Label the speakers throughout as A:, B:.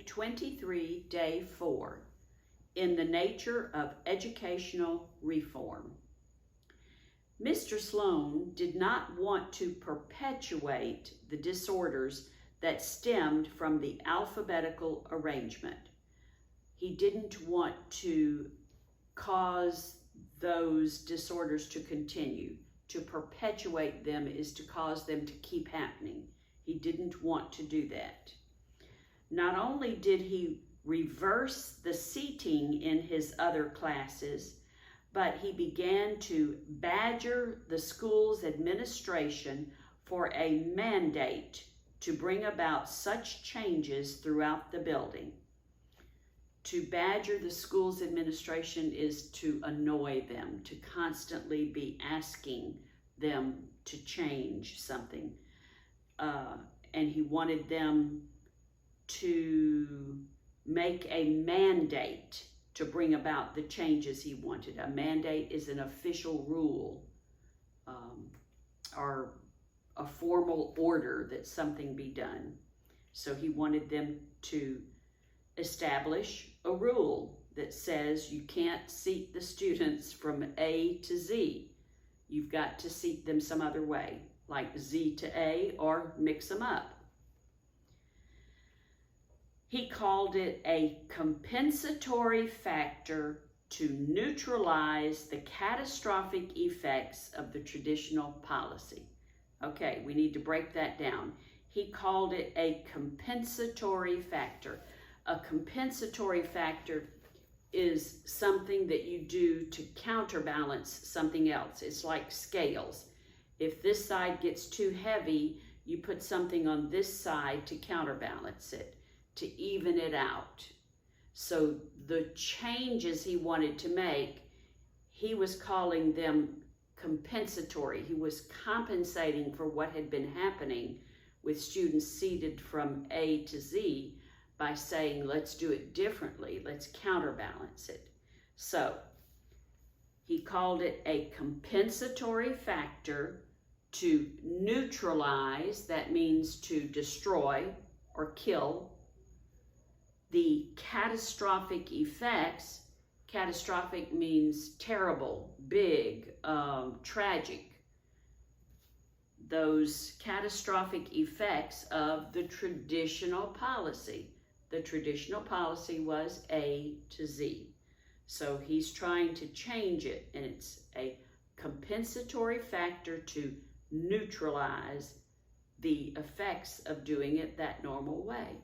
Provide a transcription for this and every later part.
A: Week 23, Day 4, in the nature of educational reform. Mr. Sloan did not want to perpetuate the disorders that stemmed from the alphabetical arrangement. He didn't want to cause those disorders to continue. To perpetuate them is to cause them to keep happening. He didn't want to do that. Not only did he reverse the seating in his other classes, but he began to badger the school's administration for a mandate to bring about such changes throughout the building. To badger the school's administration is to annoy them, to constantly be asking them to change something. And he wanted them to make a mandate to bring about the changes he wanted. A mandate is an official rule or a formal order that something be done. So he wanted them to establish a rule that says you can't seat the students from A to Z. You've got to seat them some other way, like Z to A, or mix them up. He called it a compensatory factor to neutralize the catastrophic effects of the traditional policy. Okay, we need to break that down. He called it a compensatory factor. A compensatory factor is something that you do to counterbalance something else. It's like scales. If this side gets too heavy, you put something on this side to counterbalance it, to even it out. So the changes he wanted to make, he was calling them compensatory. He was compensating for what had been happening with students seated from A to Z by saying, let's do it differently, let's counterbalance it. So he called it a compensatory factor to neutralize, that means to destroy or kill, the catastrophic effects. Catastrophic means terrible, big, tragic. Those catastrophic effects of the traditional policy. The traditional policy was A to Z. So he's trying to change it, and it's a compensatory factor to neutralize the effects of doing it that normal way.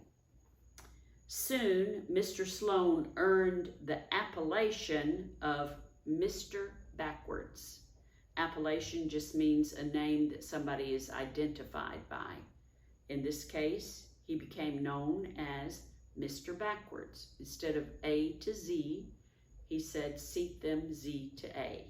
A: Soon, Mr. Sloan earned the appellation of Mr. Backwards. Appellation just means a name that somebody is identified by. In this case, he became known as Mr. Backwards. Instead of A to Z, he said, seat them Z to A.